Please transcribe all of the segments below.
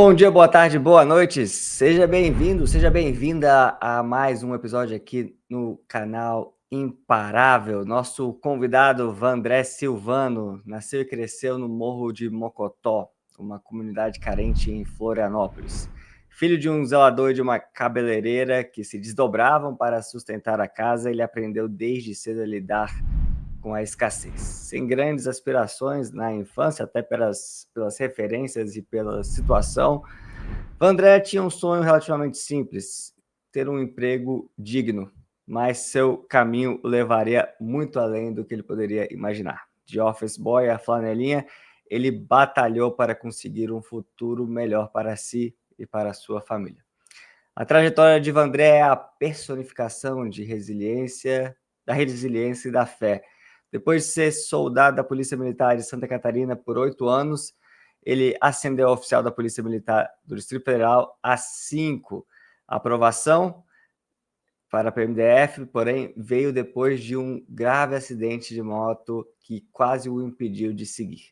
Bom dia, boa tarde, boa noite. Seja bem-vindo, seja bem-vinda a mais um episódio aqui no canal Imparável. Nosso convidado, Vandré Silvano, nasceu e cresceu no Morro de Mocotó, uma comunidade carente em Florianópolis. Filho de um zelador e de uma cabeleireira que se desdobravam para sustentar a casa, ele aprendeu desde cedo a lidar com a escassez. Sem grandes aspirações na infância, até pelas referências e pela situação, Vandré tinha um sonho relativamente simples, ter um emprego digno, mas seu caminho o levaria muito além do que ele poderia imaginar. De office boy a flanelinha, ele batalhou para conseguir um futuro melhor para si e para a sua família. A trajetória de Vandré é a personificação de resiliência e da fé. Depois de ser soldado da Polícia Militar de Santa Catarina por 8 anos, ele ascendeu a oficial da Polícia Militar do Distrito Federal a 5. A aprovação para a PMDF, porém, veio depois de um grave acidente de moto que quase o impediu de seguir.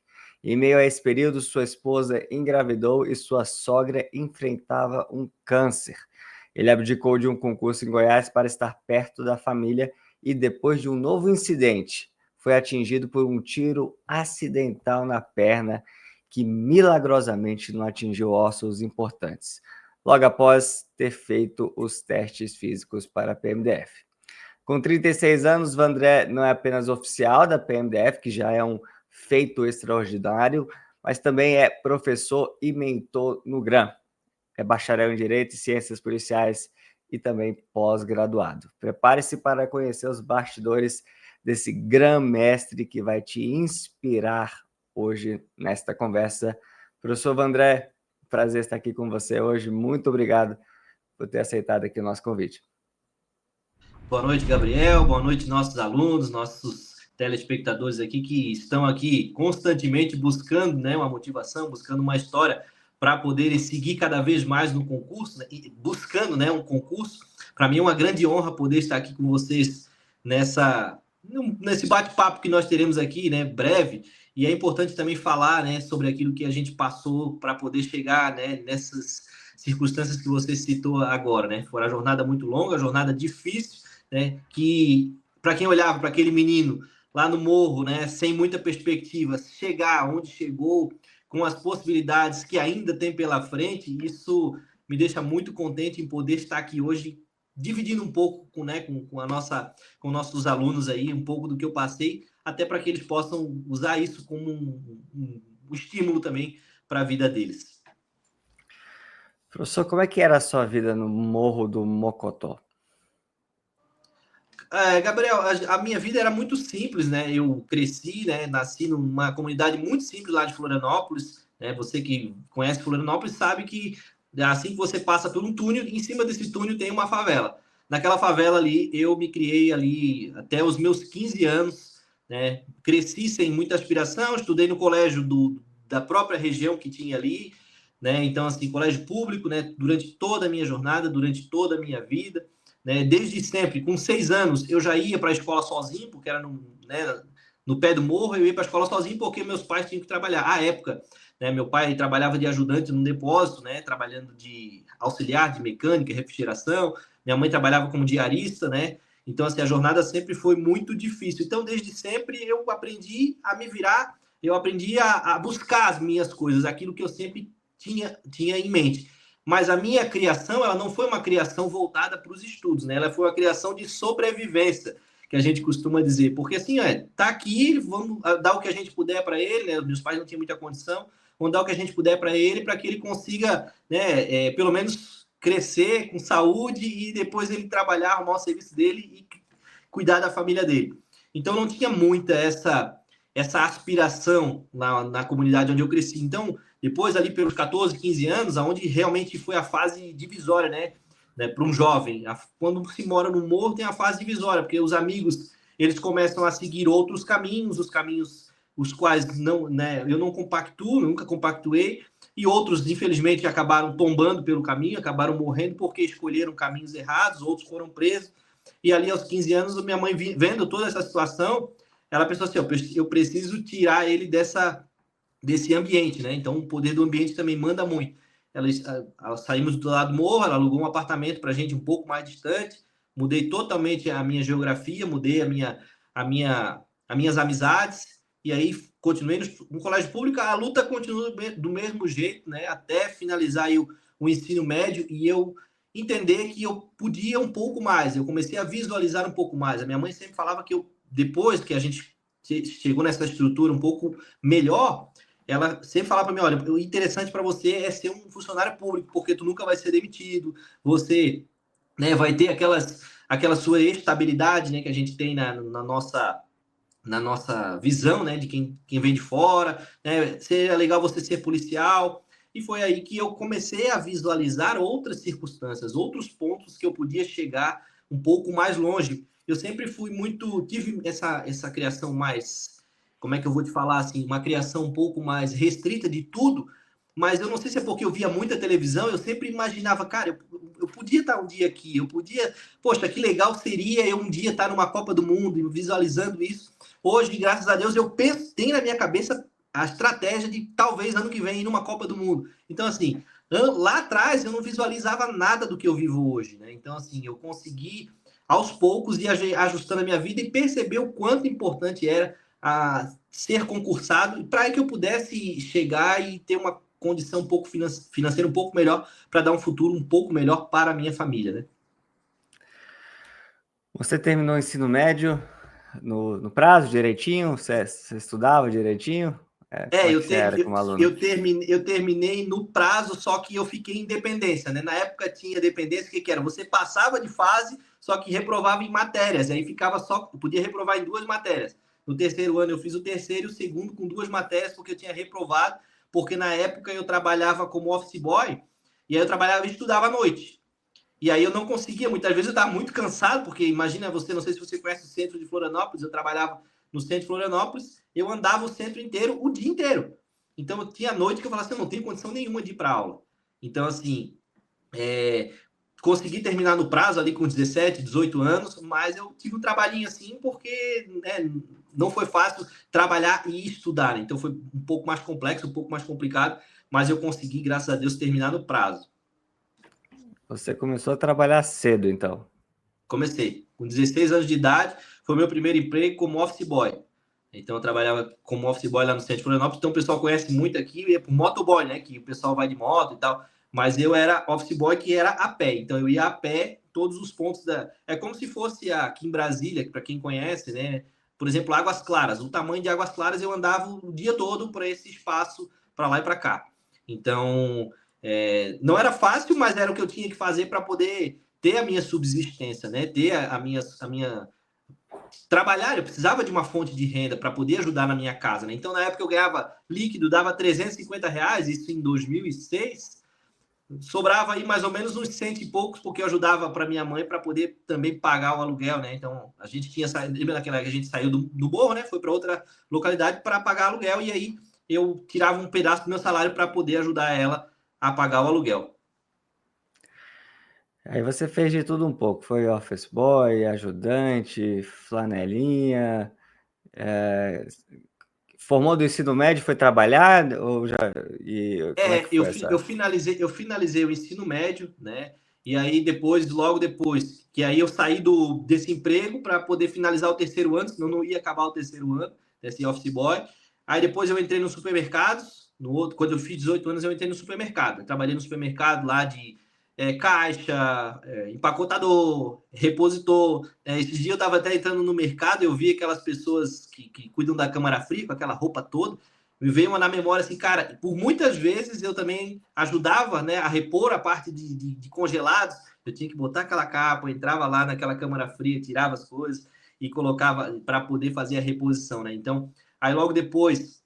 Em meio a esse período, sua esposa engravidou e sua sogra enfrentava um câncer. Ele abdicou de um concurso em Goiás para estar perto da família e, depois de um novo incidente, foi atingido por um tiro acidental na perna que milagrosamente não atingiu ossos importantes, logo após ter feito os testes físicos para a PMDF. Com 36 anos, Vandré não é apenas oficial da PMDF, que já é um feito extraordinário, mas também é professor e mentor no GRAM. É bacharel em Direito e Ciências Policiais e também pós-graduado. Prepare-se para conhecer os bastidores desse grande mestre que vai te inspirar hoje nesta conversa. Professor Vandré, prazer estar aqui com você hoje. Muito obrigado por ter aceitado aqui o nosso convite. Boa noite, Gabriel. Boa noite, nossos alunos, nossos telespectadores aqui que estão aqui constantemente buscando, né, uma motivação, buscando uma história para poderem seguir cada vez mais no concurso, né, e buscando, né, um concurso. Para mim é uma grande honra poder estar aqui com vocês nesse bate-papo que nós teremos aqui, né, breve. E é importante também falar, né, sobre aquilo que a gente passou para poder chegar, né, nessas circunstâncias que você citou agora, né? Foi uma jornada muito longa, jornada difícil, né? Que para quem olhava para aquele menino lá no morro, né, sem muita perspectiva, chegar onde chegou, com as possibilidades que ainda tem pela frente, isso me deixa muito contente em poder estar aqui hoje dividindo um pouco com nossos alunos aí, um pouco do que eu passei, até para que eles possam usar isso como um estímulo também para a vida deles. Professor, como é que era a sua vida no Morro do Mocotó? Gabriel, a minha vida era muito simples, né? Eu cresci, né? Nasci numa comunidade muito simples lá de Florianópolis, né? Você que conhece Florianópolis sabe que assim que você passa por um túnel, em cima desse túnel tem uma favela. Naquela favela ali, eu me criei ali até os meus 15 anos, né? Cresci sem muita aspiração, estudei no colégio da própria região que tinha ali, né? Então, assim, colégio público, né? Durante toda a minha jornada, durante toda a minha vida, né? Desde sempre, com 6 anos, eu já ia para a escola sozinho, porque era no pé do morro, eu ia para a escola sozinho porque meus pais tinham que trabalhar. À época, né, meu pai trabalhava de ajudante num depósito, né, trabalhando de auxiliar de mecânica, refrigeração. Minha mãe trabalhava como diarista, né? Então, assim, a jornada sempre foi muito difícil. Então, desde sempre, eu aprendi a me virar, eu aprendi a buscar as minhas coisas, aquilo que eu sempre tinha em mente. Mas a minha criação, ela não foi uma criação voltada para os estudos, né? Ela foi uma criação de sobrevivência, que a gente costuma dizer. Porque assim, tá aqui, vamos dar o que a gente puder para ele, né? Meus pais não tinham muita condição, vamos dar o que a gente puder para que ele consiga, né, pelo menos crescer com saúde e depois ele trabalhar, arrumar o serviço dele e cuidar da família dele. Então não tinha muita essa aspiração na comunidade onde eu cresci. Então, depois ali pelos 14, 15 anos, aonde realmente foi a fase divisória, né, para um jovem. Quando se mora no morro, tem a fase divisória, porque os amigos, eles começam a seguir outros caminhos, os caminhos os quais não, né, eu não compactuo, nunca compactuei, e outros, infelizmente, acabaram tombando pelo caminho, acabaram morrendo porque escolheram caminhos errados, outros foram presos. E ali aos 15 anos, minha mãe, vendo toda essa situação, ela pensou assim, eu preciso tirar ele desse ambiente, né? Então, o poder do ambiente também manda muito. saímos do lado do morro, ela alugou um apartamento para a gente um pouco mais distante, mudei totalmente a minha geografia, mudei a minha, as minhas amizades, e aí continuei no colégio público. A luta continua do mesmo jeito, né, até finalizar aí o ensino médio, e eu entender que eu podia um pouco mais, eu comecei a visualizar um pouco mais. A minha mãe sempre falava que depois que a gente chegou nessa estrutura um pouco melhor, ela sempre falava para mim, olha, o interessante para você é ser um funcionário público, porque tu nunca vai ser demitido, você, né, vai ter aquela sua estabilidade, né, que a gente tem na nossa visão, né, de quem vem de fora, né, seria legal você ser policial. E foi aí que eu comecei a visualizar outras circunstâncias, outros pontos que eu podia chegar um pouco mais longe. Eu sempre tive essa criação mais, como é que eu vou te falar assim, uma criação um pouco mais restrita de tudo, mas eu não sei se é porque eu via muita televisão, eu sempre imaginava, cara, eu podia estar um dia aqui, eu podia, poxa, que legal seria eu um dia estar numa Copa do Mundo, visualizando isso. Hoje, graças a Deus, eu tenho na minha cabeça a estratégia de talvez ano que vem ir numa Copa do Mundo. Então, assim, lá atrás eu não visualizava nada do que eu vivo hoje, né? Então, assim, eu consegui aos poucos ir ajustando a minha vida e perceber o quanto importante era ser concursado para que eu pudesse chegar e ter uma condição um pouco financeira um pouco melhor para dar um futuro um pouco melhor para a minha família, né? Você terminou o ensino médio no prazo direitinho? Você estudava direitinho? Como é que você era como aluno? Eu terminei no prazo, só que eu fiquei em dependência, né? Na época tinha dependência, o que era? Você passava de fase, só que reprovava em matérias, aí ficava só, podia reprovar em 2 matérias. No terceiro ano eu fiz o terceiro e o segundo com 2 matérias, porque eu tinha reprovado, porque na época eu trabalhava como office boy, e aí eu trabalhava e estudava à noite. E aí eu não conseguia, muitas vezes eu estava muito cansado, porque imagina você, não sei se você conhece o centro de Florianópolis, eu trabalhava no centro de Florianópolis, eu andava o centro inteiro, o dia inteiro. Então eu tinha noite que eu falava assim, eu não tenho condição nenhuma de ir para aula. Então, assim, consegui terminar no prazo ali com 17, 18 anos, mas eu tive um trabalhinho assim, porque né, não foi fácil trabalhar e estudar. Então foi um pouco mais complexo, um pouco mais complicado, mas eu consegui, graças a Deus, terminar no prazo. Você começou a trabalhar cedo, então. Comecei. Com 16 anos de idade, foi meu primeiro emprego como office boy. Então, eu trabalhava como office boy lá no centro de Florianópolis. Então, o pessoal conhece muito aqui, é por motoboy, né? Que o pessoal vai de moto e tal. Mas eu era office boy que era a pé. Então, eu ia a pé todos os pontos da... É como se fosse aqui em Brasília, para quem conhece, né? Por exemplo, Águas Claras. O tamanho de Águas Claras, eu andava o dia todo para esse espaço, para lá e para cá. Então, não era fácil, mas era o que eu tinha que fazer para poder ter a minha subsistência, né? Ter a minha trabalhar, eu precisava de uma fonte de renda para poder ajudar na minha casa, né? Então, na época eu ganhava líquido, dava R$ 350, isso em 2006, sobrava aí mais ou menos uns cento e poucos, porque eu ajudava para minha mãe para poder também pagar o aluguel, né? Então, a gente tinha saído, lembra daquela que a gente saiu do morro, né? Foi para outra localidade para pagar aluguel, e aí eu tirava um pedaço do meu salário para poder ajudar ela a pagar o aluguel. Aí você fez de tudo um pouco. Foi office boy, ajudante, flanelinha. Formou do ensino médio, foi trabalhar? Como é que foi essa? Eu finalizei o ensino médio, né? E aí logo depois, que aí eu saí desse emprego para poder finalizar o terceiro ano, senão não ia acabar o terceiro ano, desse office boy. Aí depois eu entrei nos supermercados, quando eu fiz 18 anos eu entrei no supermercado. Eu trabalhei no supermercado lá de caixa, empacotador, repositor. Esses dias eu estava até entrando no mercado, eu vi aquelas pessoas que cuidam da câmara fria, com aquela roupa toda, me veio uma na memória assim, cara, por muitas vezes eu também ajudava, né, a repor a parte de congelados, eu tinha que botar aquela capa, entrava lá naquela câmara fria, tirava as coisas e colocava para poder fazer a reposição, né? Então, aí logo depois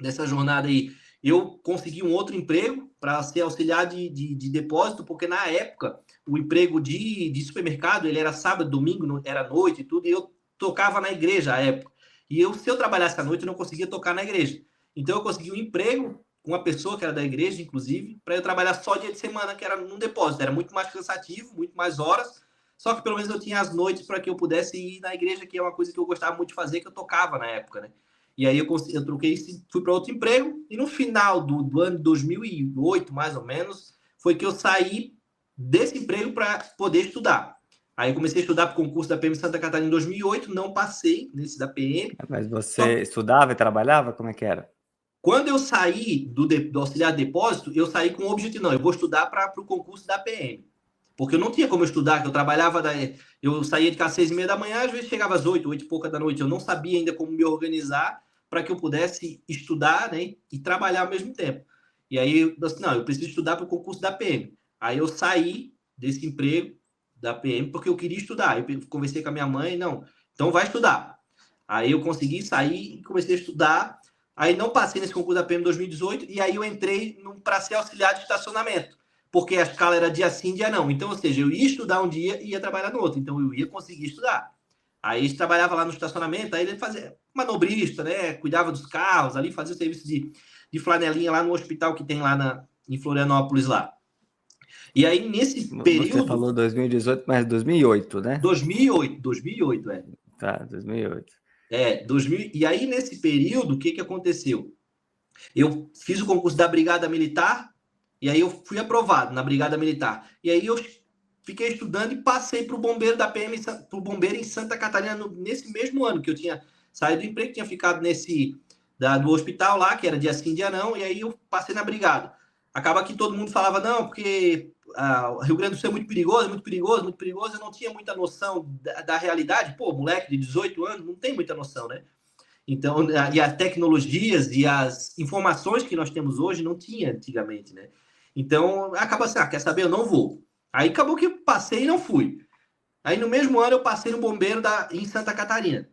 dessa jornada aí, eu consegui um outro emprego para ser auxiliar de depósito, porque na época o emprego de supermercado, ele era sábado, domingo, era noite e tudo, e eu tocava na igreja à época. E se eu trabalhasse à noite, eu não conseguia tocar na igreja. Então eu consegui um emprego com uma pessoa que era da igreja, inclusive, para eu trabalhar só dia de semana, que era num depósito. Era muito mais cansativo, muito mais horas, só que pelo menos eu tinha as noites para que eu pudesse ir na igreja, que é uma coisa que eu gostava muito de fazer, que eu tocava na época, né? E aí eu troquei, fui para outro emprego, e no final do ano de 2008, mais ou menos, foi que eu saí desse emprego para poder estudar. Aí eu comecei a estudar para o concurso da PM Santa Catarina em 2008, não passei nesse da PM. Mas Só você estudava e trabalhava? Como é que era? quando eu saí do auxiliar de depósito, eu saí com o objetivo, não, eu vou estudar para o concurso da PM. Porque eu não tinha como eu estudar, que eu trabalhava, eu saía de casa às 6h30 da manhã, às vezes chegava às 8, 8 e pouca da noite. Eu não sabia ainda como me organizar para que eu pudesse estudar, né, e trabalhar ao mesmo tempo. E aí, eu disse, não, eu preciso estudar para o concurso da PM. Aí eu saí desse emprego da PM porque eu queria estudar. Eu conversei com a minha mãe, não, então vai estudar. Aí eu consegui sair e comecei a estudar. Aí não passei nesse concurso da PM em 2018 e aí eu entrei para ser auxiliar de estacionamento, porque a escala era dia sim, dia não. Então, ou seja, eu ia estudar um dia e ia trabalhar no outro. Então, eu ia conseguir estudar. Aí, a gente trabalhava lá no estacionamento, aí ele fazia manobrista, né? Cuidava dos carros ali, fazia o serviço de flanelinha lá no hospital que tem lá em Florianópolis lá. E aí, nesse Você período... falou 2018, mas 2008, né? 2008, é. Tá, 2008. 2000, e aí, nesse período, o que aconteceu? Eu fiz o concurso da Brigada Militar, e aí eu fui aprovado na Brigada Militar. E aí eu fiquei estudando e passei para o bombeiro da PM, para o bombeiro em Santa Catarina, nesse mesmo ano que eu tinha saído do emprego, tinha ficado do hospital lá, que era dia sim, dia não, e aí eu passei na Brigada. Acaba que todo mundo falava, não, porque o Rio Grande do Sul é muito perigoso, muito perigoso, muito perigoso. Eu não tinha muita noção da realidade. Pô, moleque de 18 anos não tem muita noção, né? Então, e as tecnologias e as informações que nós temos hoje não tinha antigamente, né? Então, acaba assim, quer saber? Eu não vou. Aí acabou que eu passei e não fui. Aí no mesmo ano eu passei no bombeiro em Santa Catarina.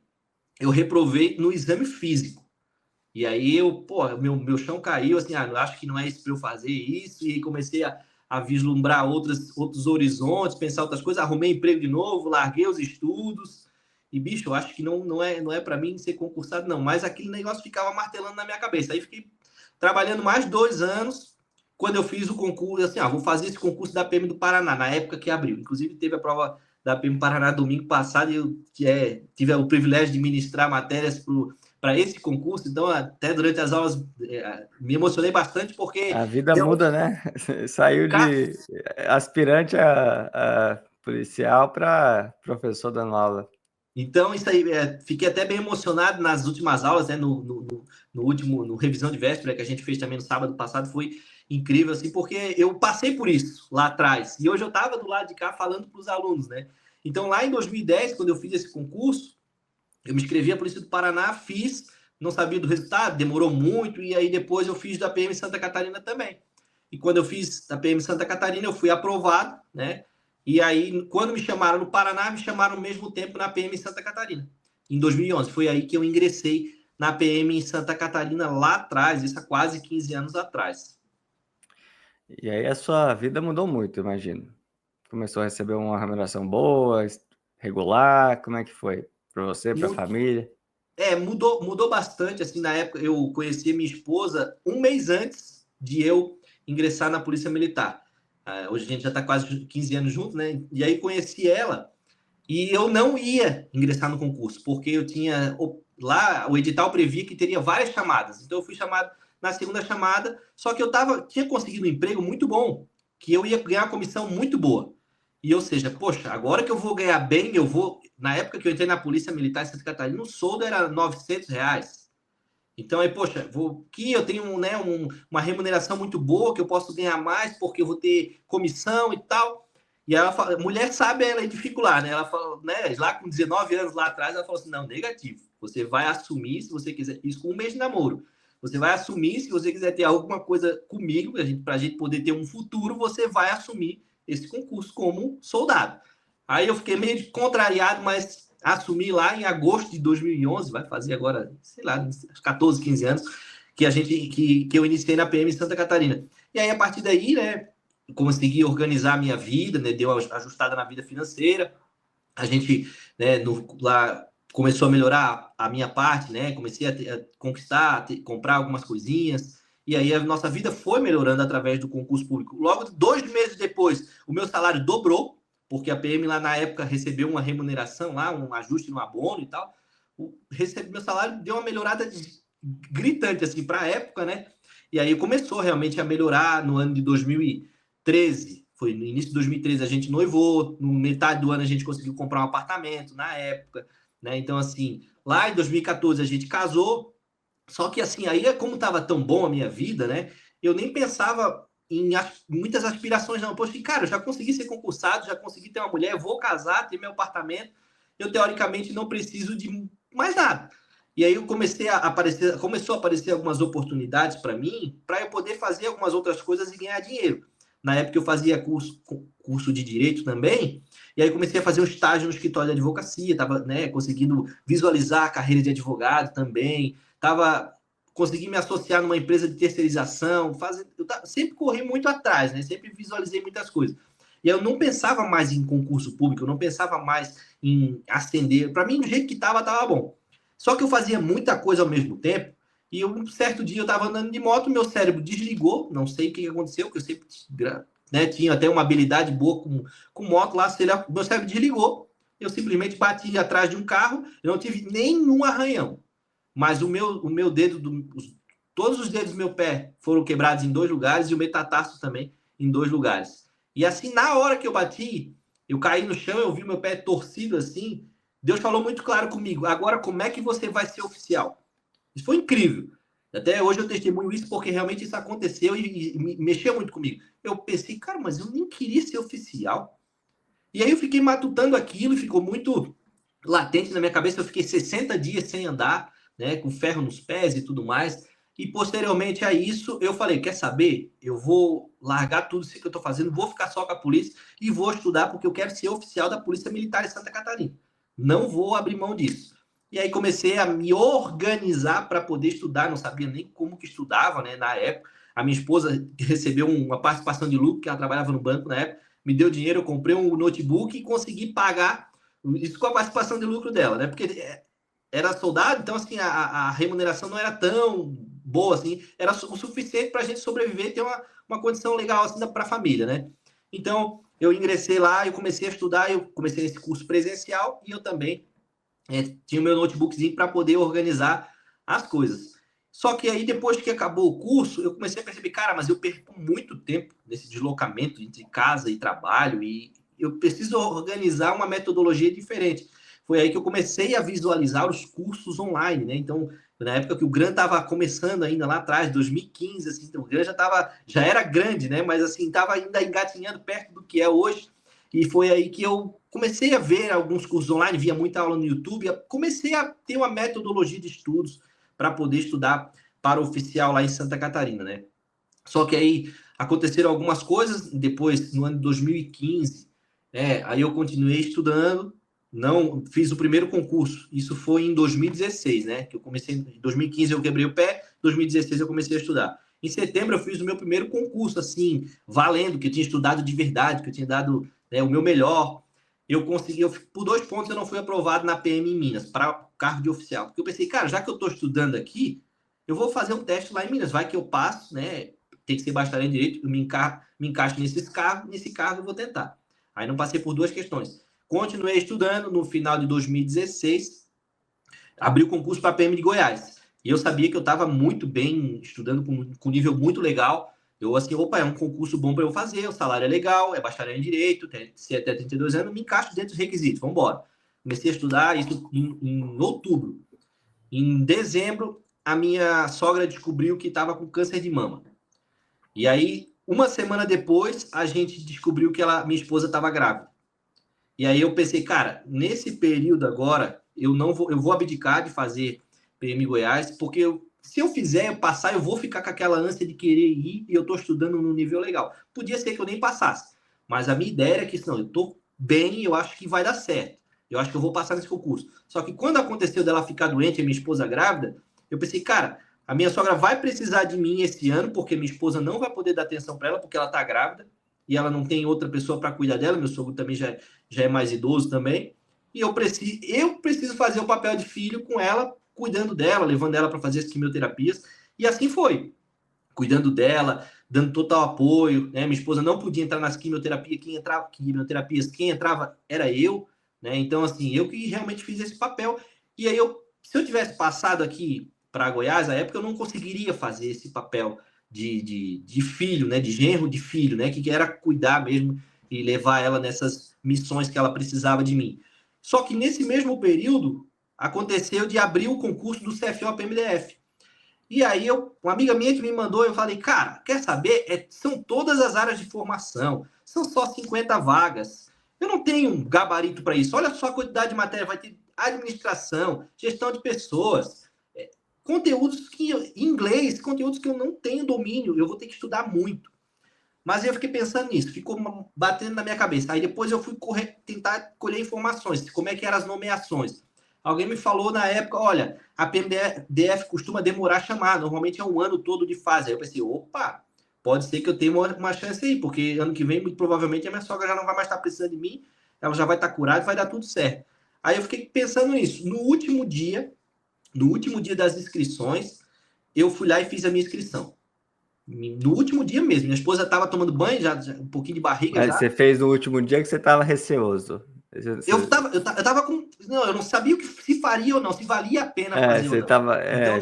Eu reprovei no exame físico. E aí meu chão caiu, assim, acho que não é isso para eu fazer isso. E aí comecei a vislumbrar outros horizontes, pensar outras coisas. Arrumei emprego de novo, larguei os estudos. E, bicho, eu acho que não é para mim ser concursado, não. Mas aquele negócio ficava martelando na minha cabeça. Aí fiquei trabalhando mais 2 anos. Quando eu fiz o concurso, assim, vou fazer esse concurso da PM do Paraná, na época que abriu. Inclusive, teve a prova da PM Paraná domingo passado e eu tive o privilégio de ministrar matérias para esse concurso. Então, até durante as aulas, me emocionei bastante, porque... A vida muda, né? Saiu de aspirante a policial para professor dando aula. Então, isso aí, fiquei até bem emocionado nas últimas aulas, né? No revisão de véspera que a gente fez também no sábado passado, foi incrível, assim, porque eu passei por isso lá atrás. E hoje eu estava do lado de cá falando para os alunos, né? Então, lá em 2010, quando eu fiz esse concurso, eu me inscrevi à Polícia do Paraná, fiz, não sabia do resultado, demorou muito, e aí depois eu fiz da PM Santa Catarina também. E quando eu fiz da PM Santa Catarina, eu fui aprovado, né? E aí, quando me chamaram no Paraná, me chamaram ao mesmo tempo na PM Santa Catarina, em 2011. Foi aí que eu ingressei na PM em Santa Catarina, lá atrás, isso há quase 15 anos atrás. E aí a sua vida mudou muito, imagino. Começou a receber uma remuneração boa, regular, como é que foi? Para você, para a família? Mudou bastante, assim, na época eu conheci minha esposa um mês antes de eu ingressar na Polícia Militar. Hoje a gente já está quase 15 anos juntos, né? E aí conheci ela e eu não ia ingressar no concurso, porque eu tinha... Lá, o edital previa que teria várias chamadas. Então eu fui chamado na segunda chamada, só que eu tinha conseguido um emprego muito bom, que eu ia ganhar uma comissão muito boa. E, ou seja, poxa, agora que eu vou ganhar bem, eu vou... Na época que eu entrei na Polícia Militar em Santa Catarina, o soldo era R$ 900. Então, aí, poxa, aqui eu tenho, né, uma remuneração muito boa, que eu posso ganhar mais, porque eu vou ter comissão e tal. E ela fala, mulher sabe ela dificular, né? Ela falou, né, lá com 19 anos lá atrás, ela falou assim, não, negativo. Você vai assumir, se você quiser, isso com um mês de namoro. Você vai assumir, se você quiser ter alguma coisa comigo, para a gente poder ter um futuro, você vai assumir esse concurso como soldado. Aí eu fiquei meio contrariado, mas assumi lá em agosto de 2011, vai fazer agora, sei lá, 14, 15 anos, que eu iniciei na PM em Santa Catarina. E aí, a partir daí, né, consegui organizar a minha vida, né, deu uma ajustada na vida financeira. A gente, né, lá começou a melhorar a minha parte, né, comecei a conquistar, comprar algumas coisinhas. E aí a nossa vida foi melhorando através do concurso público. Logo, 2 meses depois, o meu salário dobrou, porque a PM lá na época recebeu uma remuneração lá, um ajuste no abono e tal. meu salário deu uma melhorada gritante, assim, para a época, né? E aí começou realmente a melhorar no ano de 2013. Foi no início de 2013 a gente noivou, no metade do ano a gente conseguiu comprar um apartamento na época, né? Então, assim, lá em 2014 a gente casou, só que assim, aí como estava tão bom a minha vida, né? Eu nem pensava em muitas aspirações, não. Poxa, cara, eu já consegui ser concursado, já consegui ter uma mulher, vou casar, ter meu apartamento. Eu, teoricamente, não preciso de mais nada. E aí eu começou a aparecer algumas oportunidades para mim, para eu poder fazer algumas outras coisas e ganhar dinheiro. Na época eu fazia curso de direito também, e aí comecei a fazer um estágio no escritório de advocacia, estava, né, conseguindo visualizar a carreira de advogado também, estava consegui me associar numa empresa de terceirização, sempre corri muito atrás, né? Sempre visualizei muitas coisas. E eu não pensava mais em concurso público, eu não pensava mais em ascender. Para mim, do jeito que estava bom. Só que eu fazia muita coisa ao mesmo tempo, e um certo dia eu estava andando de moto, meu cérebro desligou, não sei o que aconteceu, porque eu sempre, né, tinha até uma habilidade boa com moto lá, meu cérebro desligou, eu simplesmente bati atrás de um carro, eu não tive nenhum arranhão. Mas o meu dedo, todos os dedos do meu pé foram quebrados em 2 lugares e o metatarso também em 2 lugares. E assim, na hora que eu bati, eu caí no chão, eu vi meu pé torcido assim. Deus falou muito claro comigo. Agora, como é que você vai ser oficial? Isso foi incrível. Até hoje eu testemunho isso porque realmente isso aconteceu e mexeu muito comigo. Eu pensei, cara, mas eu nem queria ser oficial. E aí eu fiquei matutando aquilo e ficou muito latente na minha cabeça. Eu fiquei 60 dias sem andar, né, com ferro nos pés e tudo mais. E posteriormente a isso, eu falei: quer saber? Eu vou largar tudo isso que eu estou fazendo, vou ficar só com a polícia e vou estudar, porque eu quero ser oficial da Polícia Militar de Santa Catarina. Não vou abrir mão disso. E aí comecei a me organizar para poder estudar, não sabia nem como que estudava, né, na época. A minha esposa recebeu uma participação de lucro, que ela trabalhava no banco na época, me deu dinheiro, eu comprei um notebook e consegui pagar isso com a participação de lucro dela, né? Porque era soldado, então assim a remuneração não era tão boa assim, era o suficiente para a gente sobreviver e ter uma condição legal assim para a família, né? Então eu ingressei lá, eu comecei a estudar, eu comecei esse curso presencial e eu também tinha o meu notebookzinho para poder organizar as coisas. Só que aí, depois que acabou o curso, eu comecei a perceber, cara, mas eu perco muito tempo nesse deslocamento entre casa e trabalho e eu preciso organizar uma metodologia diferente. Foi aí que eu comecei a visualizar os cursos online, né? Então, na época que o GRAN estava começando ainda lá atrás, 2015, assim, então o GRAN já era grande, né? Mas assim, estava ainda engatinhando perto do que é hoje. E foi aí que eu comecei a ver alguns cursos online, via muita aula no YouTube, comecei a ter uma metodologia de estudos para poder estudar para o oficial lá em Santa Catarina, né? Só que aí aconteceram algumas coisas, depois, no ano de 2015, aí eu continuei estudando, não fiz o primeiro concurso, isso foi em 2016, né? Que eu comecei em 2015 eu quebrei o pé, 2016 eu comecei a estudar. Em setembro eu fiz o meu primeiro concurso, assim, valendo, que eu tinha estudado de verdade, que eu tinha dado, né, o meu melhor. Eu consegui, por 2 pontos eu não fui aprovado na PM em Minas, para cargo de oficial. Porque eu pensei, cara, já que eu estou estudando aqui, eu vou fazer um teste lá em Minas, vai que eu passo, né? Tem que ser bacharel em direito, eu me encaixo nesse cargo eu vou tentar. Aí não passei por 2 questões. Continuei estudando, no final de 2016, abri o concurso para a PM de Goiás. E eu sabia que eu estava muito bem, estudando com nível muito legal. Eu, assim, opa, é um concurso bom para eu fazer, o salário é legal, é bacharel em direito, se até 32 anos, me encaixo dentro dos requisitos, vamos embora. Comecei a estudar isso em outubro. Em dezembro, a minha sogra descobriu que estava com câncer de mama. E aí, uma semana depois, a gente descobriu que minha esposa estava grávida. E aí eu pensei, cara, nesse período agora, eu vou abdicar de fazer PM Goiás, porque se eu fizer, eu passar, eu vou ficar com aquela ânsia de querer ir e eu estou estudando num nível legal. Podia ser que eu nem passasse, mas a minha ideia era que, não, eu estou bem e eu acho que vai dar certo. Eu acho que eu vou passar nesse concurso. Só que quando aconteceu dela ficar doente e minha esposa grávida, eu pensei, cara, a minha sogra vai precisar de mim esse ano, porque minha esposa não vai poder dar atenção para ela, porque ela está grávida e ela não tem outra pessoa para cuidar dela. Meu sogro também já é mais idoso também. E eu preciso fazer o papel de filho com ela, cuidando dela, levando ela para fazer as quimioterapias. E assim foi. Cuidando dela, dando total apoio. Né? Minha esposa não podia entrar nas quimioterapias, quem entrava era eu. Né? Então, assim, eu que realmente fiz esse papel. E aí eu se eu tivesse passado aqui para Goiás, na época eu não conseguiria fazer esse papel de filho, né? De genro de filho, né? Que era cuidar mesmo e levar ela nessas missões que ela precisava de mim. Só que nesse mesmo período aconteceu de abrir o concurso do CFO PMDF. E aí uma amiga minha que me mandou, eu falei, cara, quer saber? São todas as áreas de formação, são só 50 vagas. Eu não tenho um gabarito para isso. Olha só a quantidade de matéria, vai ter administração, gestão de pessoas, conteúdos em inglês, conteúdos que eu não tenho domínio, eu vou ter que estudar muito. Mas eu fiquei pensando nisso, ficou batendo na minha cabeça. Aí depois eu fui tentar colher informações, como é que eram as nomeações. Alguém me falou na época, olha, a PMDF costuma demorar a chamar, normalmente é um ano todo de fase. Aí eu pensei, opa, pode ser que eu tenha uma chance aí, porque ano que vem, muito provavelmente, a minha sogra já não vai mais estar precisando de mim, ela já vai estar curada e vai dar tudo certo. Aí eu fiquei pensando nisso. No último dia das inscrições, eu fui lá e fiz a minha inscrição. No último dia mesmo. Minha esposa estava tomando banho, já um pouquinho de barriga. Mas já. você fez no último dia que você estava receoso. Eu tava com. Não, eu não sabia o que se faria ou não, se valia a pena fazer ou não. Então,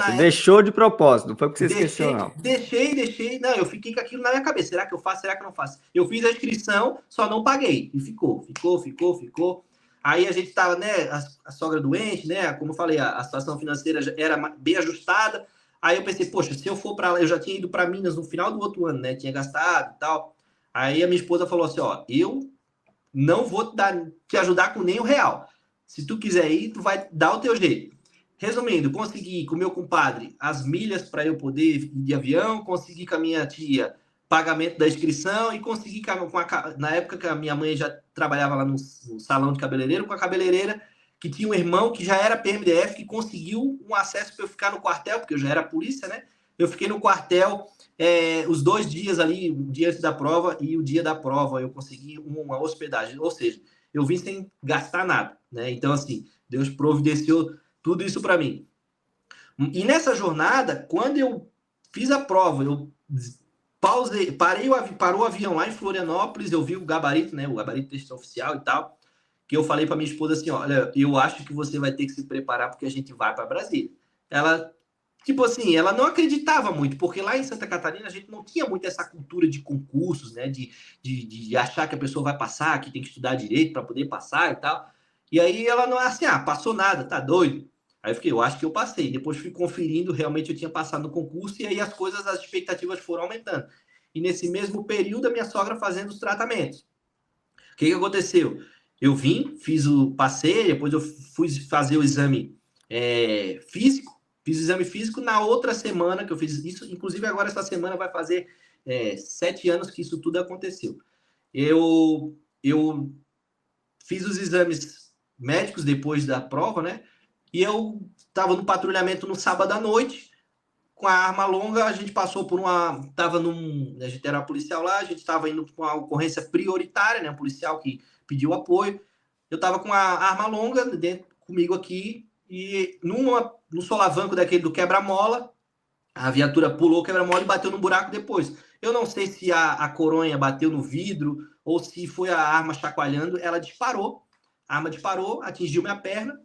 você deixou de propósito, não foi porque você esqueceu, não. Deixei. Não, eu fiquei com aquilo na minha cabeça. Será que eu faço? Será que eu não faço? Eu fiz a inscrição, só não paguei. E ficou. Aí a gente tava, né? A sogra doente, né? Como eu falei, a situação financeira era bem ajustada. Aí eu pensei, poxa, se eu for para lá, eu já tinha ido para Minas no final do outro ano, né? Tinha gastado e tal. Aí a minha esposa falou assim: ó, eu não vou te ajudar com nem R$1. Se tu quiser ir, tu vai dar o teu jeito. Resumindo, consegui com o meu compadre as milhas para eu poder ir de avião, consegui com a minha tia pagamento da inscrição e consegui na época que a minha mãe já trabalhava lá no salão de cabeleireiro, com a cabeleireira que tinha um irmão que já era PMDF, que conseguiu um acesso para eu ficar no quartel, porque eu já era polícia, né? Eu fiquei no quartel os 2 dias ali, o dia antes da prova e o dia da prova, eu consegui uma hospedagem. Ou seja, eu vim sem gastar nada, né? Então, assim, Deus providenciou tudo isso para mim. E nessa jornada, quando eu fiz a prova, eu parou o avião lá em Florianópolis, eu vi o gabarito, né? O gabarito extraoficial e tal, que eu falei para minha esposa assim, olha, eu acho que você vai ter que se preparar porque a gente vai para Brasília. Ela, tipo assim, ela não acreditava muito, porque lá em Santa Catarina a gente não tinha muito essa cultura de concursos, né? De achar que a pessoa vai passar, que tem que estudar direito para poder passar e tal. E aí ela não é assim, passou nada, tá doido? Aí eu fiquei, eu acho que eu passei. Depois fui conferindo, realmente eu tinha passado no concurso, e aí as expectativas foram aumentando. E nesse mesmo período, a minha sogra fazendo os tratamentos. O que aconteceu? Eu passei, depois eu fui fazer o exame físico, fiz o exame físico na outra semana que eu fiz isso, inclusive agora essa semana vai fazer 7 anos que isso tudo aconteceu. Eu fiz os exames médicos depois da prova, né? E eu estava no patrulhamento no sábado à noite, com a arma longa, a gente passou por a gente era policial lá, a gente estava indo com uma ocorrência prioritária, né? Um policial que pediu apoio. Eu estava com a arma longa comigo aqui, e no solavanco daquele do quebra-mola, a viatura pulou o quebra-mola e bateu no buraco depois. Eu não sei se a coronha bateu no vidro ou se foi a arma chacoalhando, ela disparou. A arma disparou, atingiu minha perna.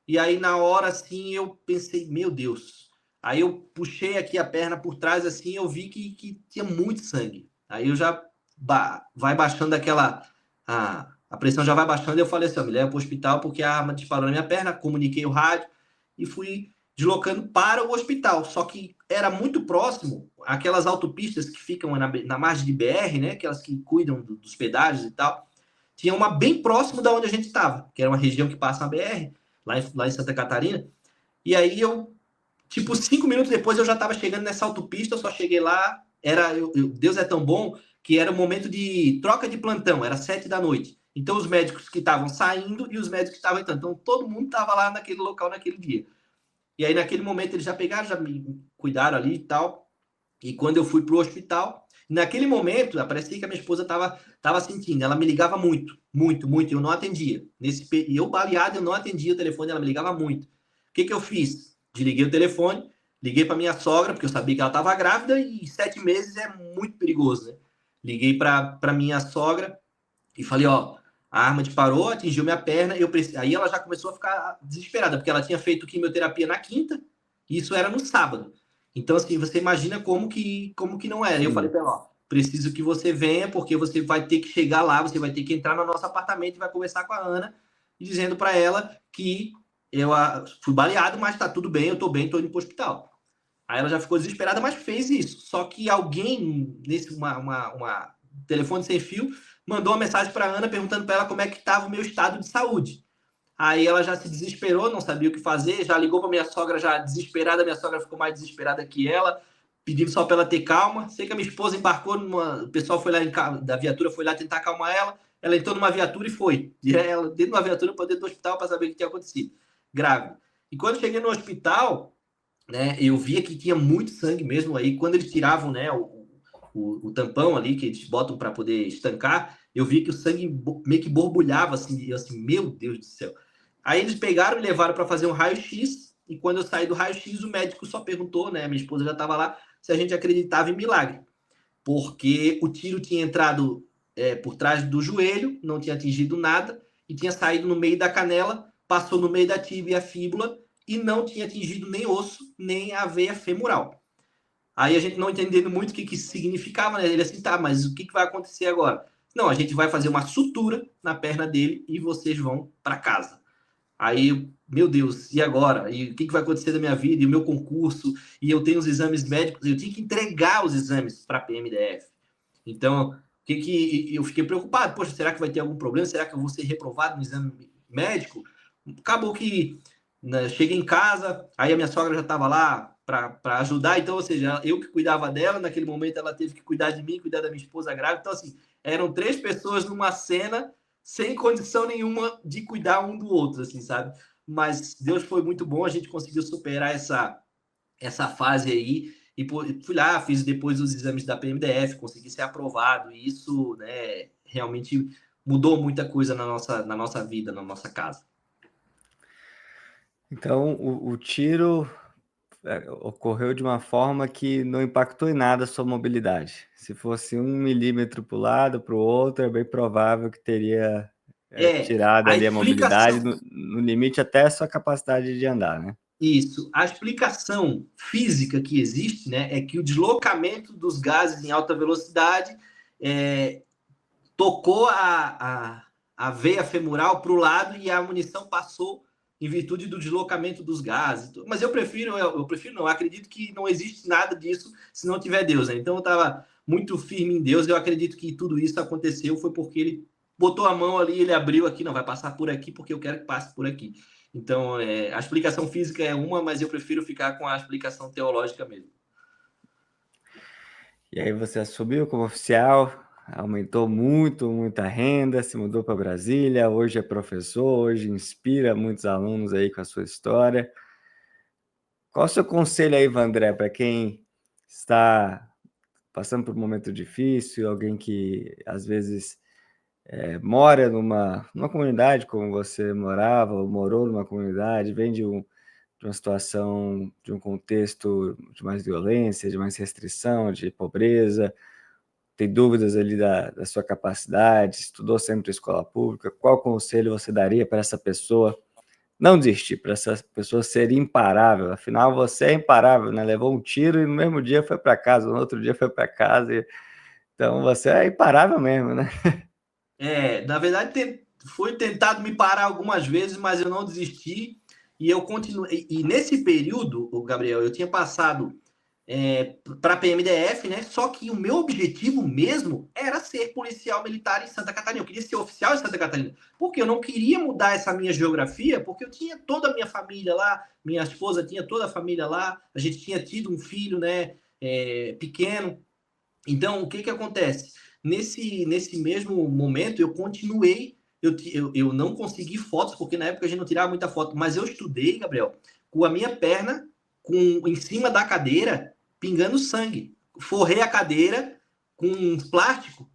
E aí, na hora, assim, eu pensei, meu Deus. Aí eu puxei aqui a perna por trás, assim, eu vi que tinha muito sangue. Aí eu já vai baixando a pressão já vai baixando, e eu falei assim, me leva para o hospital, porque a arma disparou na minha perna, comuniquei o rádio e fui deslocando para o hospital. Só que era muito próximo, aquelas autopistas que ficam na margem de BR, né, aquelas que cuidam dos pedágios e tal, tinha uma bem próximo da onde a gente estava, que era uma região que passa a BR, lá em Santa Catarina. E aí tipo, 5 minutos depois eu já estava chegando nessa autopista, eu só cheguei lá, Deus é tão bom, que era o momento de troca de plantão, era 7 da noite. Então, os médicos que estavam saindo e os médicos que estavam entrando. Então, todo mundo estava lá naquele local, naquele dia. E aí, naquele momento, eles já pegaram, já me cuidaram ali e tal. E quando eu fui para o hospital, naquele momento, parecia que a minha esposa estava sentindo. Ela me ligava muito, muito, muito. Eu não atendia. E eu, baleado, eu não atendia o telefone, ela me ligava muito. O que eu fiz? Desliguei o telefone, liguei para minha sogra, porque eu sabia que ela estava grávida e 7 meses é muito perigoso, né? Liguei para minha sogra e falei, A arma disparou, atingiu minha perna, aí ela já começou a ficar desesperada, porque ela tinha feito quimioterapia na quinta, e isso era no sábado. Então, assim, você imagina como que não era. Eu falei Sim. para ela, ó, preciso que você venha, porque você vai ter que chegar lá, você vai ter que entrar no nosso apartamento e vai conversar com a Ana, dizendo para ela que fui baleado, mas tá tudo bem, eu tô bem, tô indo pro hospital. Aí ela já ficou desesperada, mas fez isso. Só que alguém, uma telefone sem fio, mandou uma mensagem para Ana perguntando para ela como é que estava o meu estado de saúde. Aí ela já se desesperou, não sabia o que fazer, já ligou para minha sogra já desesperada, minha sogra ficou mais desesperada que ela, pedindo só para ela ter calma. Sei que a minha esposa embarcou o pessoal foi lá da viatura foi lá tentar acalmar ela. Ela entrou numa viatura e foi. E ela dentro de uma viatura para dentro do hospital para saber o que tinha acontecido. Grave. E quando cheguei no hospital, né, eu via que tinha muito sangue mesmo aí. Quando eles tiravam, né, o tampão ali que eles botam para poder estancar, eu vi que o sangue meio que borbulhava assim, e eu assim, meu Deus do céu. Aí eles pegaram e levaram para fazer um raio-x, e quando eu saí do raio-x, o médico só perguntou, né, minha esposa já estava lá, se a gente acreditava em milagre, porque o tiro tinha entrado por trás do joelho, não tinha atingido nada, e tinha saído no meio da canela, passou no meio da tíbia e a fíbula, e não tinha atingido nem osso, nem a veia femoral. Aí a gente não entendendo muito o que isso significava, né? Ele assim, tá, mas o que vai acontecer agora? Não, a gente vai fazer uma sutura na perna dele e vocês vão para casa. Aí, meu Deus, e agora? E o que vai acontecer da minha vida? E o meu concurso? E eu tenho os exames médicos, eu tinha que entregar os exames para a PMDF. Então, eu fiquei preocupado. Poxa, será que vai ter algum problema? Será que eu vou ser reprovado no exame médico? Acabou que, né, cheguei em casa, aí a minha sogra já estava lá para ajudar, então, ou seja, eu que cuidava dela, naquele momento ela teve que cuidar de mim, cuidar da minha esposa grávida. Então, assim, eram 3 pessoas numa cena sem condição nenhuma de cuidar um do outro, assim, sabe? Mas Deus foi muito bom, a gente conseguiu superar essa fase aí, e fui lá, fiz depois os exames da PMDF, consegui ser aprovado, e isso, né, realmente mudou muita coisa na nossa vida, na nossa casa. Então, o tiro ocorreu de uma forma que não impactou em nada a sua mobilidade. Se fosse 1 milímetro para o lado, para o outro, é bem provável que teria tirado A ali a mobilidade, explicação, no limite até a sua capacidade de andar, né? isso, a explicação física que existe, né, é que o deslocamento dos gases em alta velocidade tocou a veia femoral para o lado e a munição passou em virtude do deslocamento dos gases. Mas eu prefiro não, eu acredito que não existe nada disso se não tiver Deus, né? Então eu estava muito firme em Deus, eu acredito que tudo isso aconteceu foi porque ele botou a mão ali, ele abriu aqui, não vai passar por aqui porque eu quero que passe por aqui. Então, a explicação física é uma, mas eu prefiro ficar com a explicação teológica mesmo. E aí você assumiu como oficial, aumentou muito, muita renda, se mudou para Brasília, hoje é professor, hoje inspira muitos alunos aí com a sua história. Qual o seu conselho aí, Vandré, para quem está passando por um momento difícil, alguém que às vezes mora numa comunidade como você morava, ou morou numa comunidade, vem de uma situação, de um contexto de mais violência, de mais restrição, de pobreza, tem dúvidas ali da sua capacidade, estudou sempre em escola pública, qual conselho você daria para essa pessoa não desistir, para essa pessoa ser imparável? Afinal, você é imparável, né? Levou um tiro e no mesmo dia foi para casa, no outro dia foi para casa, então você é imparável mesmo, né? Na verdade, foi tentado me parar algumas vezes, mas eu não desisti. E eu continuei. E nesse período, o Gabriel, eu tinha passado para a PMDF, né? Só que o meu objetivo mesmo era ser policial militar em Santa Catarina. Eu queria ser oficial em Santa Catarina, porque eu não queria mudar essa minha geografia, porque eu tinha toda a minha família lá, minha esposa tinha toda a família lá, a gente tinha tido um filho, né? Pequeno. Então, o que acontece? Nesse mesmo momento, eu continuei. Eu não consegui fotos, porque na época a gente não tirava muita foto, mas eu estudei, Gabriel, com a minha perna em cima da cadeira, pingando sangue. Forrei a cadeira com um plástico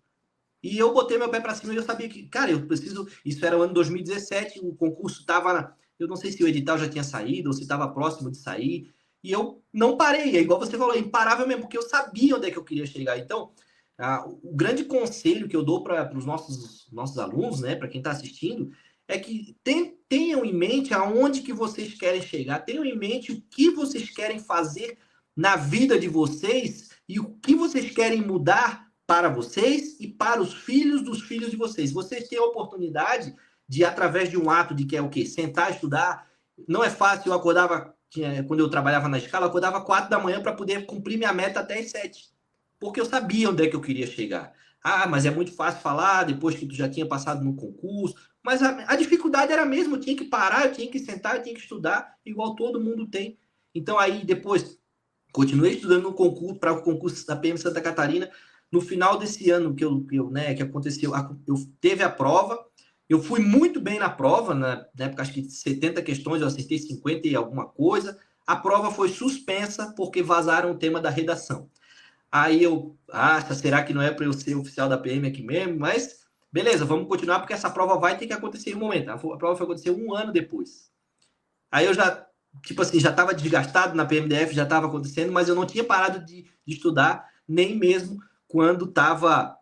e eu botei meu pé para cima e eu sabia que, cara, eu preciso. Isso era o ano 2017, o concurso estava. Eu não sei se o edital já tinha saído ou se estava próximo de sair. E eu não parei, é igual você falou, é imparável mesmo, porque eu sabia onde é que eu queria chegar. Então, O grande conselho que eu dou para os nossos alunos, né, para quem está assistindo, é que tenham em mente aonde que vocês querem chegar, tenham em mente o que vocês querem fazer na vida de vocês e o que vocês querem mudar para vocês e para os filhos dos filhos de vocês. Vocês têm a oportunidade de, através de um ato de que é o quê? Sentar, estudar. Não é fácil, eu acordava, quando eu trabalhava na escala, eu acordava 4 da manhã para poder cumprir minha meta até as 7, porque eu sabia onde é que eu queria chegar. Ah, mas é muito fácil falar depois que tu já tinha passado no concurso. Mas a dificuldade era a mesma, eu tinha que parar, eu tinha que sentar, eu tinha que estudar, igual todo mundo tem. Então aí depois continuei estudando no concurso, para o concurso da PM Santa Catarina. No final desse ano que aconteceu, eu teve a prova, eu fui muito bem na prova, na época acho que 70 questões, eu acertei 50 e alguma coisa. A prova foi suspensa porque vazaram o tema da redação. Aí será que não é para eu ser oficial da PM aqui mesmo? Mas beleza, vamos continuar porque essa prova vai ter que acontecer em um momento. A prova foi acontecer um ano depois. Aí eu já, tipo assim, já estava desgastado na PMDF, já estava acontecendo, mas eu não tinha parado de estudar, nem mesmo quando estava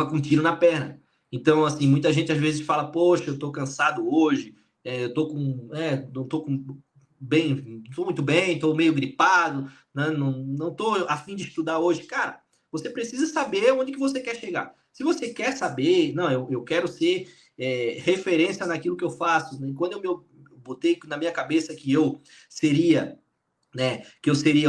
com tiro na perna. Então, assim, muita gente às vezes fala, poxa, eu estou cansado hoje, eu não estou bem, estou muito bem, estou meio gripado, né? Não estou a fim de estudar hoje. Cara, você precisa saber onde que você quer chegar. Se você quer saber, não, eu quero ser referência naquilo que eu faço. Né? Quando eu botei na minha cabeça que eu seria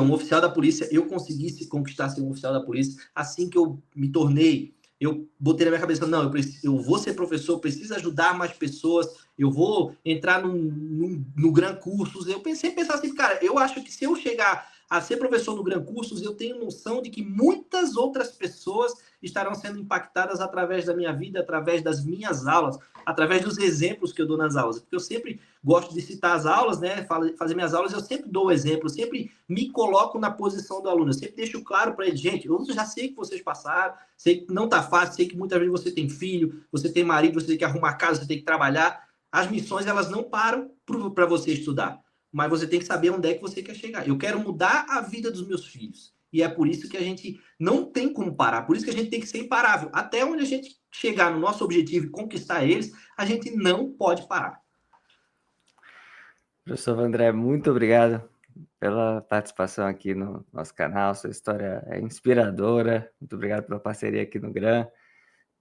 um oficial da polícia, eu conseguisse conquistar ser um oficial da polícia, assim que eu me tornei, eu botei na minha cabeça, não, eu vou ser professor, preciso ajudar mais pessoas, eu vou entrar no Gran Cursos. Eu pensar assim, cara, eu acho que se eu chegar a ser professor no Gran Cursos, eu tenho noção de que muitas outras pessoas estarão sendo impactadas através da minha vida, através das minhas aulas, através dos exemplos que eu dou nas aulas, porque eu sempre gosto de citar as aulas, né? Fazer minhas aulas, eu sempre dou o exemplo, eu sempre me coloco na posição do aluno, eu sempre deixo claro para ele, gente, eu já sei que vocês passaram, sei que não tá fácil, sei que muitas vezes você tem filho, você tem marido, você tem que arrumar casa, você tem que trabalhar. As missões, elas não param para você estudar, mas você tem que saber onde é que você quer chegar. Eu quero mudar a vida dos meus filhos. E é por isso que a gente não tem como parar, por isso que a gente tem que ser imparável. Até onde a gente chegar no nosso objetivo e conquistar eles, a gente não pode parar. Professor André, muito obrigado pela participação aqui no nosso canal. Sua história é inspiradora. Muito obrigado pela parceria aqui no GRAN.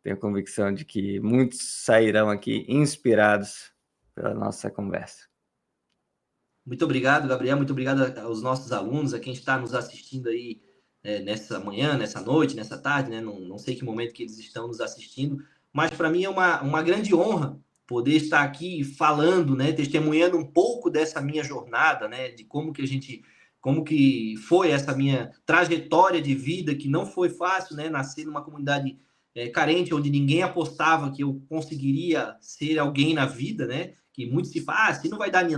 Tenho convicção de que muitos sairão aqui inspirados pela nossa conversa. Muito obrigado, Gabriel. Muito obrigado aos nossos alunos, a quem está nos assistindo aí nessa manhã, nessa noite, nessa tarde, né? Não sei que momento que eles estão nos assistindo, mas para mim é uma grande honra poder estar aqui falando, né? Testemunhando um pouco dessa minha jornada, né? De como que foi essa minha trajetória de vida, que não foi fácil, né? Nascer numa comunidade carente, onde ninguém apostava que eu conseguiria ser alguém na vida, né? Que muito se fala, se não vai dar em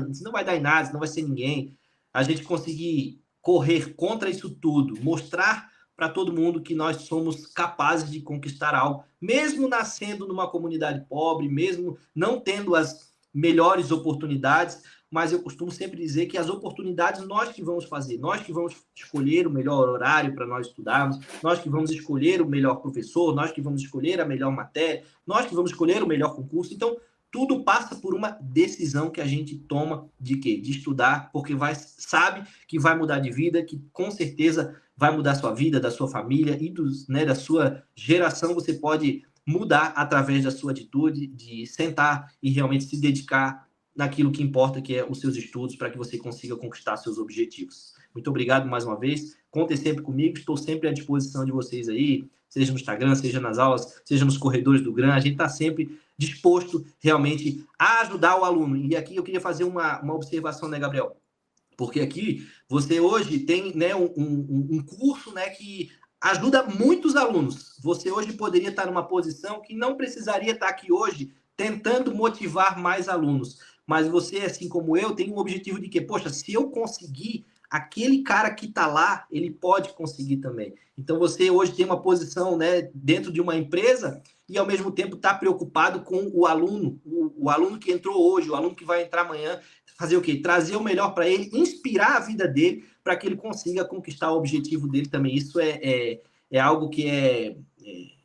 nada, se não vai ser ninguém. A gente conseguir correr contra isso tudo, mostrar para todo mundo que nós somos capazes de conquistar algo, mesmo nascendo numa comunidade pobre, mesmo não tendo as melhores oportunidades, mas eu costumo sempre dizer que as oportunidades nós que vamos fazer, nós que vamos escolher o melhor horário para nós estudarmos, nós que vamos escolher o melhor professor, nós que vamos escolher a melhor matéria, nós que vamos escolher o melhor concurso. Então, tudo passa por uma decisão que a gente toma de quê? De estudar, porque sabe que vai mudar de vida, que com certeza vai mudar a sua vida, da sua família e da sua geração. Você pode mudar através da sua atitude, de sentar e realmente se dedicar naquilo que importa, que é os seus estudos, para que você consiga conquistar seus objetivos. Muito obrigado mais uma vez. Contem sempre comigo, estou sempre à disposição de vocês aí, seja no Instagram, seja nas aulas, seja nos corredores do GRAN. A gente está sempre disposto realmente a ajudar o aluno. E aqui eu queria fazer uma observação, né, Gabriel? Porque aqui você hoje tem, né, um curso, né, que ajuda muitos alunos. Você hoje poderia estar numa posição que não precisaria estar aqui hoje tentando motivar mais alunos. Mas você, assim como eu, tem um objetivo de que, poxa, se eu conseguir, aquele cara que está lá, ele pode conseguir também. Então você hoje tem uma posição, né, dentro de uma empresa e ao mesmo tempo está preocupado com o aluno, o aluno que entrou hoje, o aluno que vai entrar amanhã, fazer o quê? Trazer o melhor para ele, inspirar a vida dele para que ele consiga conquistar o objetivo dele também. Isso é é algo que é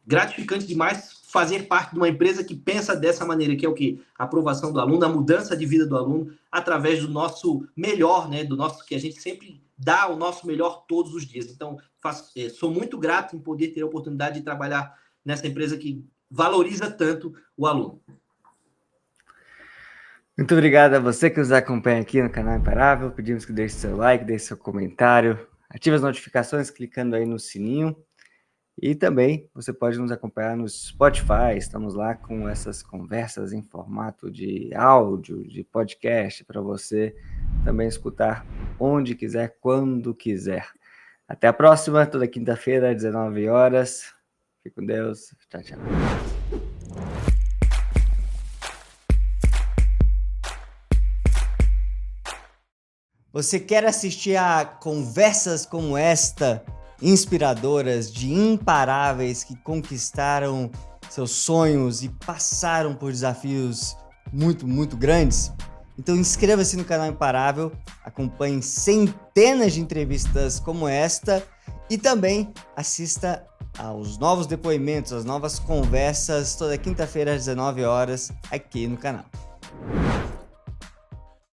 gratificante demais fazer parte de uma empresa que pensa dessa maneira, que é o quê? A aprovação do aluno, a mudança de vida do aluno, através do nosso melhor, né? Do nosso, que a gente sempre dá o nosso melhor todos os dias. Então, sou muito grato em poder ter a oportunidade de trabalhar nessa empresa que valoriza tanto o aluno. Muito obrigado a você que nos acompanha aqui no canal Imparável. Pedimos que deixe seu like, deixe seu comentário, ative as notificações clicando aí no sininho. E também você pode nos acompanhar no Spotify, estamos lá com essas conversas em formato de áudio, de podcast, para você também escutar onde quiser, quando quiser. Até a próxima, toda quinta-feira, às 19 horas. Fique com Deus. Tchau, tchau. Você quer assistir a conversas como esta, inspiradoras, de imparáveis que conquistaram seus sonhos e passaram por desafios muito, muito grandes? Então inscreva-se no canal Imparável, acompanhe centenas de entrevistas como esta e também assista aos novos depoimentos, às novas conversas, toda quinta-feira às 19 horas aqui no canal.